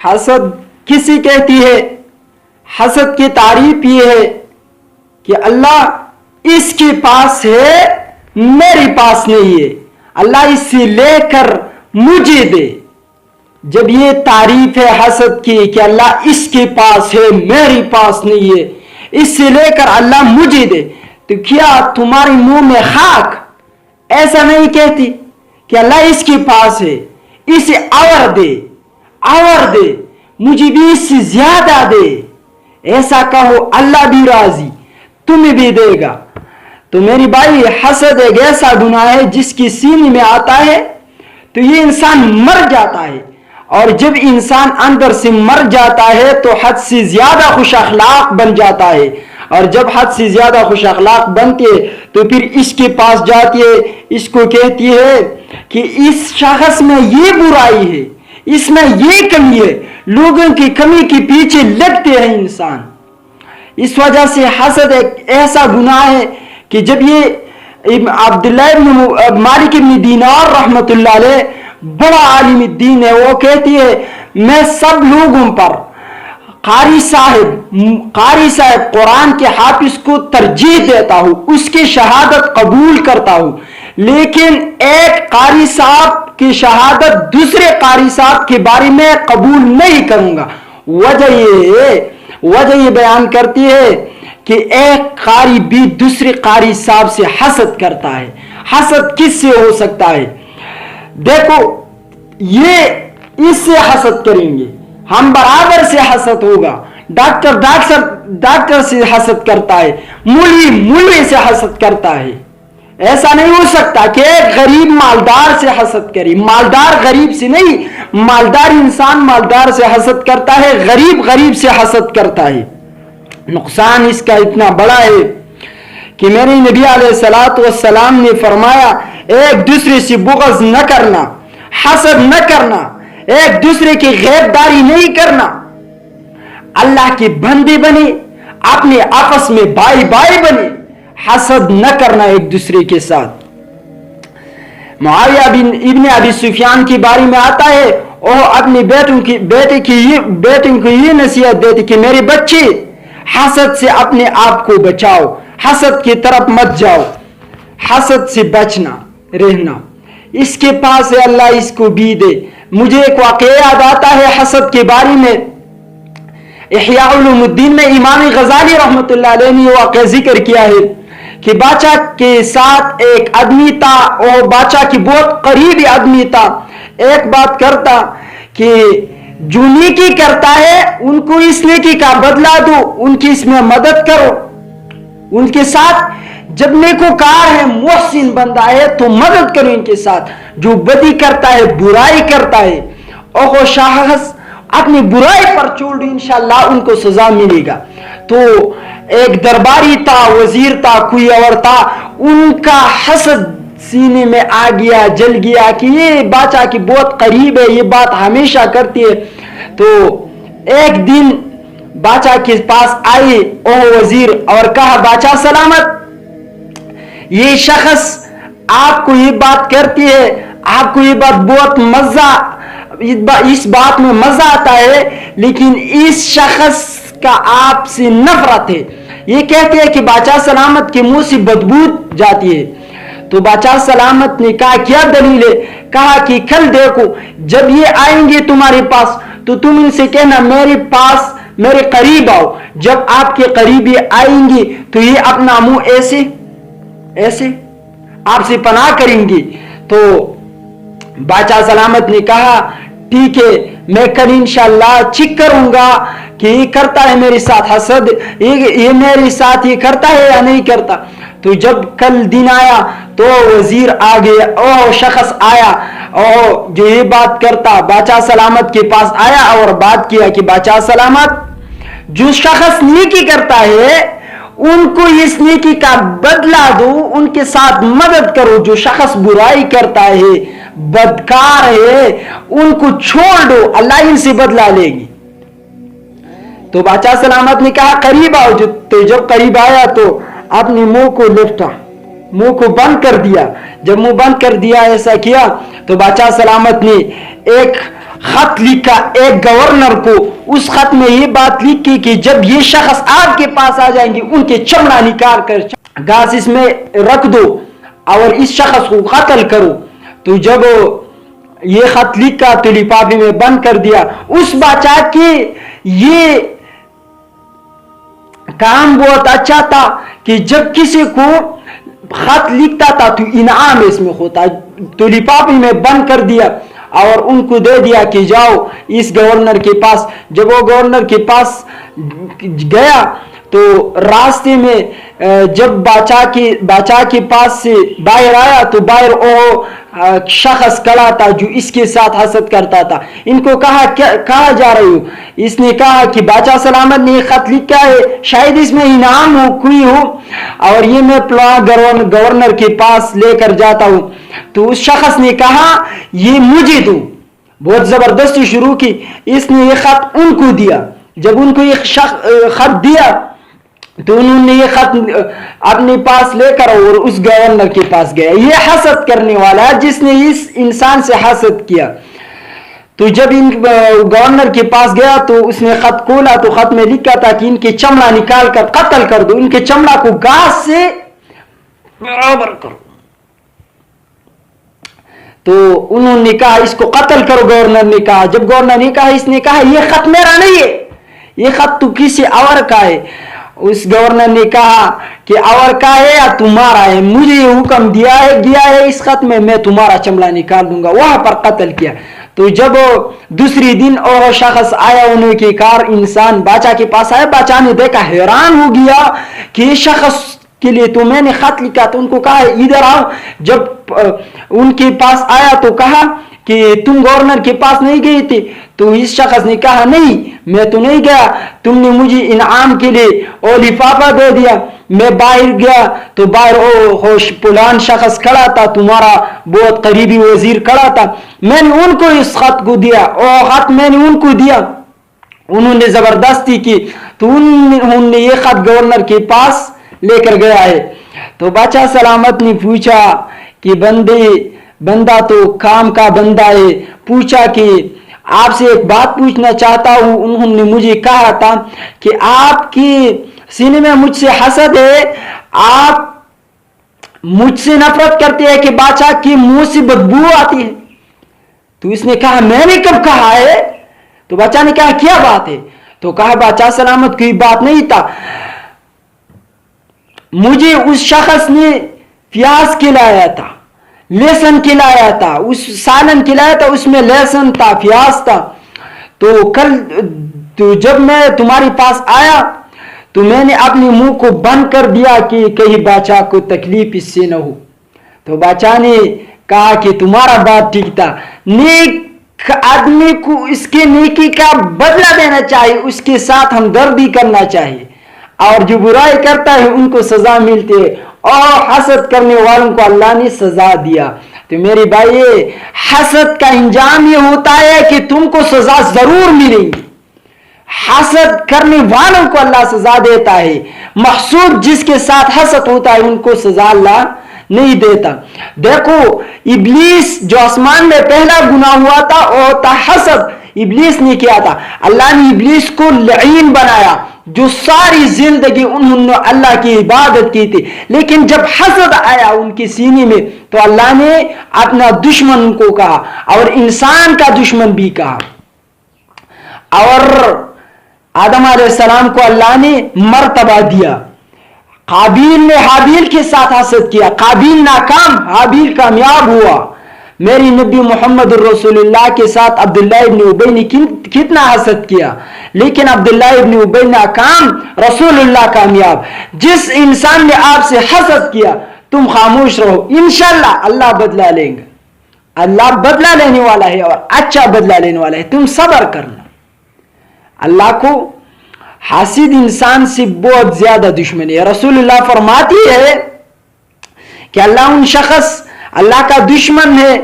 حسد کسی کہتی ہے؟ حسد کی تعریف یہ ہے کہ اللہ اس کے پاس ہے میرے پاس نہیں ہے، اللہ اس سے لے کر مجھے دے۔ جب یہ تعریف ہے حسد کی کہ اللہ اس کے پاس ہے میرے پاس نہیں ہے، اس سے لے کر اللہ مجھے دے، تو کیا تمہارے منہ میں خاک ایسا نہیں کہتی کہ اللہ اس کے پاس ہے، اسے اور دے، مجھے بھی اس سے زیادہ دے؟ ایسا کہو، اللہ بھی راضی، تمہیں بھی دے گا۔ تو میری بھائی، حسد ایک ایسا گناہ ہے جس کی سینے میں آتا ہے تو یہ انسان مر جاتا ہے، اور جب انسان اندر سے مر جاتا ہے تو حد سے زیادہ خوش اخلاق بن جاتا ہے، اور جب حد سے زیادہ خوش اخلاق بنتے تو پھر اس کے پاس جاتی ہے، اس کو کہتی ہے کہ اس شخص میں یہ برائی ہے، اس میں یہ کمی ہے، لوگوں کی کمی کے پیچھے لگتے ہیں انسان۔ اس وجہ سے حسد ایک ایسا گناہ ہے کہ جب یہ عبداللہ بن مالک بن دینار رحمت اللہ علیہ، بڑا عالم الدین ہے، وہ کہتی ہے میں سب لوگوں پر قاری صاحب قرآن کے حافظ کو ترجیح دیتا ہوں، اس کی شہادت قبول کرتا ہوں، لیکن ایک قاری صاحب کی شہادت دوسرے قاری صاحب کے بارے میں قبول نہیں کروں گا۔ وجہ یہ بیان کرتی ہے کہ ایک قاری بھی دوسرے قاری صاحب سے حسد کرتا ہے۔ حسد کس سے ہو سکتا ہے؟ دیکھو، یہ اس سے حسد کریں گے، ہم برابر سے حسد ہوگا، ڈاکٹر سے حسد کرتا ہے، مولوی سے حسد کرتا ہے۔ ایسا نہیں ہو سکتا کہ ایک غریب مالدار سے حسد کرے، مالدار غریب سے نہیں، مالدار انسان مالدار سے حسد کرتا ہے، غریب سے حسد کرتا ہے۔ نقصان اس کا اتنا بڑا ہے کہ میرے نبی علیہ الصلوۃ والسلام نے فرمایا، ایک دوسرے سے بغض نہ کرنا، حسد نہ کرنا، ایک دوسرے کی غیبداری نہیں کرنا، اللہ کے بندے بنے، اپنے آپس میں بھائی بنے، حسد نہ کرنا ایک دوسرے کے ساتھ۔ معاویہ ابن ابی سفیان کے بارے میں آتا ہے، وہ اپنے بیٹے کو یہ نصیحت دیتے کہ میرے بچے، حسد سے اپنے آپ کو بچاؤ، حسد کی طرف مت جاؤ، حسد سے بچنا رہنا، اس کے پاس ہے اللہ اس کو بھی دے۔ مجھے ایک واقعہ یاد آتا ہے حسد کے بارے میں، احیاء علوم الدین میں امام غزالی رحمت اللہ علیہ نے واقعہ ذکر کیا ہے کہ بادشاہ کے ساتھ ایک آدمی تھا، اور بادشاہ کی بہت قریبی آدمی تھا۔ ایک بات کرتا کہ جو نیکی کرتا ہے ان کو اس نیکی کا بدلہ دو، ان کی اس میں مدد کرو، ان کے ساتھ جب نیکوکار ہے، محسن بندہ ہے تو مدد کرو ان کے ساتھ، جو بدی کرتا ہے، برائی کرتا ہے، اور وہ شخص اپنی برائی پر چھوڑ دو، انشاءاللہ ان کو سزا ملے گا۔ تو ایک درباری تھا، وزیر تھا، کوئی اور تھا، ان کا حسد سینے میں آ گیا، جل گیا کہ یہ بادشاہ کی بہت قریب ہے، یہ بات ہمیشہ کرتی ہے۔ تو ایک دن بادشاہ کے پاس آئے او وزیر اور کہا، بادشاہ سلامت، یہ شخص آپ کو یہ بات کرتی ہے، آپ کو یہ بات بہت اس بات میں مزہ آتا ہے، لیکن اس شخص کا آپ سے نفرت ہے۔ یہ کہتے ہیں کہ بادشاہ سلامت کے منہ سے بدبو جاتی ہے۔ تو بادشاہ سلامت نے کہا، کیا دلیل ہے؟ کہا کہ کل دیکھو، جب یہ آئیں گے تمہارے پاس تو تم ان سے کہنا میرے پاس، میرے قریب آؤ۔ جب آپ کے قریب یہ آئیں گے تو یہ اپنا منہ ایسے آپ سے پناہ کریں گے۔ تو بادشاہ سلامت نے کہا، ٹھیک ہے، میں کل انشاءاللہ چیک کروں گا کہ یہ کرتا ہے میرے ساتھ حسد، یہ میرے ساتھ یہ کرتا ہے یا نہیں کرتا۔ تو جب کل دن آیا تو وزیر آ گیا، او شخص آیا اور جو یہ بات کرتا، بادشاہ سلامت کے پاس آیا اور بات کیا کہ بادشاہ سلامت، جو شخص نیکی کرتا ہے ان کو اس نیکی کا بدلہ دو، ان کے ساتھ مدد کرو، جو شخص برائی کرتا ہے، بدکار ہے، ان کو چھوڑ دو، اللہ ان سے بدلہ لے گی۔ تو بادشاہ سلامت نے کہا قریب آؤ۔ تو جب قریب آیا تو اپنے منہ کو لپٹا، منہ کو بند کر دیا۔ جب منہ بند کر دیا، ایسا کیا تو بادشاہ سلامت نے ایک خط لکھا ایک گورنر کو. اس خط میں یہ بات لکھی کہ جب یہ شخص آپ کے پاس آ جائیں گے ان کے چمڑا نکال کر گھاس اس میں رکھ دو اور اس شخص کو قتل کرو. تو جب یہ خط لکھا تو لفافے میں بند کر دیا. اس بادشاہ کے یہ کام بہت اچھا تھا کہ جب کسی کو خط لکھتا تھا تو انعام اس میں ہوتا. تو لفافے میں بند کر دیا اور ان کو دے دیا کہ جاؤ اس گورنر کے پاس. جب وہ گورنر کے پاس گیا تو راستے میں جب بادشاہ کے پاس سے باہر آیا تو باہر وہ شخص کھڑا تھا جو اس کے ساتھ حسد کرتا تھا. ان کو کہا جا رہی ہو. اس نے کہا کہ بادشاہ سلامت نے خط لکھا ہے, شاید اس میں انعام ہو کوئی ہو اور یہ میں گورنر کے پاس لے کر جاتا ہوں. تو اس شخص نے کہا یہ مجھے دو. بہت زبردستی شروع کی. اس نے یہ خط ان کو دیا. جب ان کو یہ خط دیا تو انہوں نے یہ خط اپنے پاس لے کر اور اس گورنر کے پاس گیا. یہ حسد کرنے والا ہے جس نے اس انسان سے حسد کیا. تو جب ان گورنر کے پاس گیا تو اس نے خط کھولا تو خط میں لکھا تھا کہ ان کے چمڑا نکال کر قتل کر دو, ان کے چمڑا کو گھاس سے برابر کرو. تو انہوں نے کہا اس کو قتل کرو. گورنر نے کہا, جب گورنر نے کہا, اس نے کہا یہ خط میرا نہیں ہے, یہ خط تو کسی اور کا ہے. اس گورنر نے کہا کہ اور کا ہے یا تمہارا ہے, مجھے یہ حکم گیا ہے اس خط میں تمہارا چمڑا نکال دوں گا. وہاں پر قتل کیا. تو جب دوسری دن اور شخص آیا انہوں کے کار انسان بادشاہ کے پاس آیا. بادشاہ نے دیکھا, حیران ہو گیا کہ یہ شخص کے لیے تو میں نے خط لکھا. تو ان کو کہا ادھر آؤ. جب ان کے پاس آیا تو کہا کہ تم گورنر کے پاس نہیں گئی تھی. تو اس شخص نے کہا نہیں میں تو نہیں گیا, تم نے مجھے انعام کے لیے اور لفافہ دے دیا. میں باہر گیا تو باہر پلان شخص کھڑا تھا, تمہارا بہت قریبی وزیر کھڑا تھا. میں نے ان کو اس خط کو دیا اور خط میں نے ان کو دیا. انہوں نے زبردستی کی تو انہوں نے یہ خط گورنر کے پاس لے کر گیا ہے. تو بادشاہ سلامت نے پوچھا کہ بندہ تو کام کا بندہ ہے. پوچھا کہ آپ سے ایک بات پوچھنا چاہتا ہوں. انہوں نے مجھے کہا تھا کہ آپ کے سینے میں مجھ سے حسد ہے, آپ مجھ سے نفرت کرتے ہیں کہ بادشاہ کی منہ سے بدبو آتی ہے. تو اس نے کہا میں نے کب کہا ہے. تو بادشاہ نے کہا کیا بات ہے. تو کہا بادشاہ سلامت کوئی بات نہیں تھا, مجھے اس شخص نے پیاز کھلایا تھا, لہسن کھلایا تھا, اس سالن کھلایا تھا, اس میں لہسن تھا, پیاز تھا. تو جب میں تمہارے پاس آیا تو میں نے اپنے منہ کو بند کر دیا کہ کہیں بادشاہ کو تکلیف اس سے نہ ہو. تو بادشاہ نے کہا کہ تمہارا بات ٹھیک تھا, نیک آدمی کو اس کے نیکی کا بدلہ دینا چاہیے, اس کے ساتھ ہمدردی کرنا چاہیے, اور جو برائی کرتا ہے ان کو سزا ملتی ہے, اور حسد کرنے والوں کو اللہ نے سزا دیا. تو میرے بھائی حسد کا انجام یہ ہوتا ہے کہ تم کو سزا ضرور ملے گی. حسد کرنے والوں کو اللہ سزا دیتا ہے, محسود جس کے ساتھ حسد ہوتا ہے ان کو سزا اللہ نہیں دیتا. دیکھو ابلیس جو آسمان میں پہلا گناہ ہوا تھا وہ تھا حسد. ابلیس نے کیا تھا, اللہ نے ابلیس کو لعین بنایا, جو ساری زندگی انہوں نے اللہ کی عبادت کی تھی, لیکن جب حسد آیا ان کے سینے میں تو اللہ نے اپنا دشمن کو کہا اور انسان کا دشمن بھی کہا. اور آدم علیہ السلام کو اللہ نے مرتبہ دیا. قابیل نے حابیل کے ساتھ حسد کیا, قابیل ناکام, حابیل کامیاب ہوا. میری نبی محمد رسول اللہ کے ساتھ عبداللہ ابن ابی نے کتنا حسد کیا, لیکن عبداللہ ابن ابی ناکام, رسول اللہ کامیاب. جس انسان نے آپ سے حسد کیا تم خاموش رہو, انشاءاللہ اللہ بدلہ لیں گے. اللہ بدلہ لینے والا ہے اور اچھا بدلہ لینے والا ہے, تم صبر کرنا. اللہ کو حاسد انسان سے بہت زیادہ دشمنی ہے. رسول اللہ فرماتی ہے کہ اللہ کا دشمن ہے.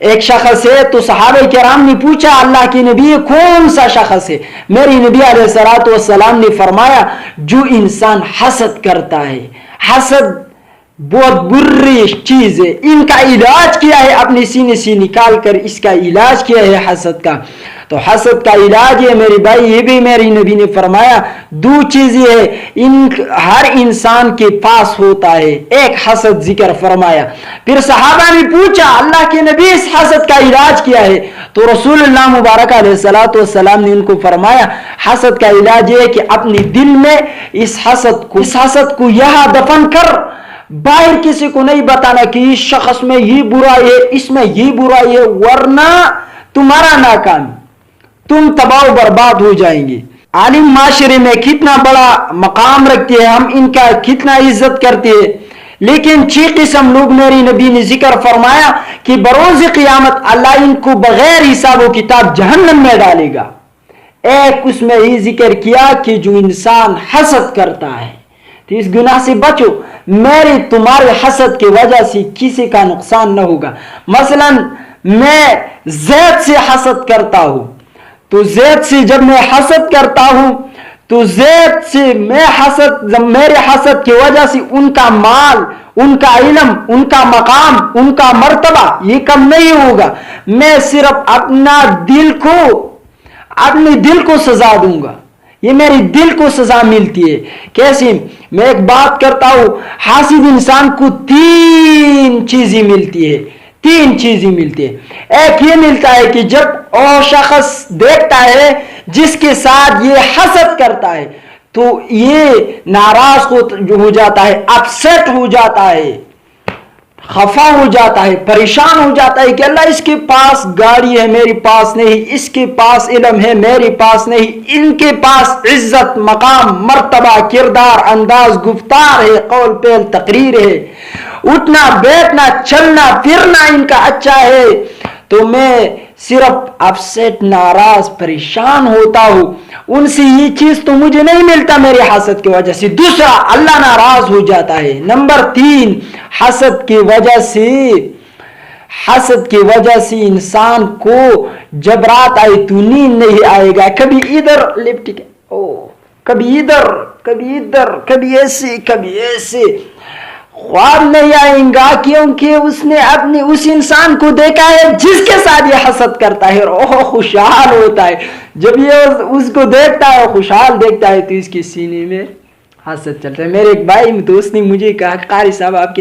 ایک شخص ہے تو صحابہ کرام نے پوچھا اللہ کے نبی کون سا شخص ہے. میری نبی علیہ الصلوۃ والسلام نے فرمایا جو انسان حسد کرتا ہے. حسد بہت بری چیز ہے, ان کا علاج کیا ہے, اپنے سینے سے نکال کر اس کا علاج کیا ہے حسد کا. تو حسد کا علاج ہے میری بھائی، یہ بھی میری نبی نے فرمایا، دو چیزیں ہے ہر انسان کے پاس ہوتا ہے، ایک حسد ذکر فرمایا۔ پھر صحابہ نے پوچھا اللہ کے نبی اس حسد کا علاج کیا ہے؟ تو رسول اللہ مبارک علیہ الصلوۃ والسلام نے ان کو فرمایا حسد کا علاج یہ ہے کہ اپنے دل میں اس حسد کو یہاں دفن کر، باہر کسی کو نہیں بتانا کہ اس شخص میں یہ برائی ہے، اس میں یہ برائی ہے، ورنہ تمہارا ناکام، تم تباہ و برباد ہو جائیں گے۔ عالم معاشرے میں کتنا بڑا مقام رکھتے ہیں، ہم ان کا کتنا عزت کرتے ہیں، لیکن 6 قسم لوگ میری نبی نے ذکر فرمایا کہ بروز قیامت اللہ ان کو بغیر حساب و کتاب جہنم میں ڈالے گا۔ ایک اس میں یہ ذکر کیا کہ جو انسان حسد کرتا ہے تو اس گناہ سے بچو، میرے تمہارے حسد کی وجہ سے کسی کا نقصان نہ ہوگا۔ مثلا میں زید سے حسد کرتا ہوں، تو زید سے جب میں حسد کرتا ہوں تو زید سے میرے حسد کی وجہ سے ان کا مال، ان کا علم، ان کا مقام، ان کا مرتبہ یہ کم نہیں ہوگا، میں صرف اپنے دل کو سزا دوں گا، یہ میری دل کو سزا ملتی ہے۔ کیسے؟ میں ایک بات کرتا ہوں، حاسد انسان کو 3 چیزیں ملتی ہے، 3 چیزیں ملتی ہے۔ ایک یہ ملتا ہے کہ جب وہ شخص دیکھتا ہے جس کے ساتھ یہ حسد کرتا ہے تو یہ ناراض ہو جاتا ہے، اپسیٹ ہو جاتا ہے، خفا ہو جاتا ہے، پریشان ہو جاتا ہے کہ اللہ اس کے پاس گاڑی ہے میرے پاس نہیں، اس کے پاس علم ہے میرے پاس نہیں، ان کے پاس عزت، مقام، مرتبہ، کردار، انداز گفتار ہے، قول پہل تقریر ہے، اٹھنا بیٹھنا چلنا پھرنا ان کا اچھا ہے، تو میں صرف اپسیٹ، ناراض، پریشان ہوتا ہوں، ان سے یہ چیز تو مجھے نہیں ملتا میرے حسد کی وجہ سے۔ دوسرا، اللہ ناراض ہو جاتا ہے۔ نمبر 3، حسد کی وجہ سے انسان کو جب رات آئے تو نیند نہیں آئے گا، کبھی ادھر لپٹ کے کبھی ادھر، کبھی ادھر، کبھی ایسے، کبھی ایسے، خواب نہیں آئیں گا، کیونکہ اس نے اپنے اس انسان کو دیکھا ہے جس کے ساتھ یہ حسد کرتا ہے، اور خوشحال ہوتا ہے۔ جب یہ اس کو دیکھتا ہے، خوشحال دیکھتا ہے، تو اس کے سینے میں حسد چلتا ہے۔ میرے ایک بھائی دوست نے مجھے کہا قاری صاحب آپ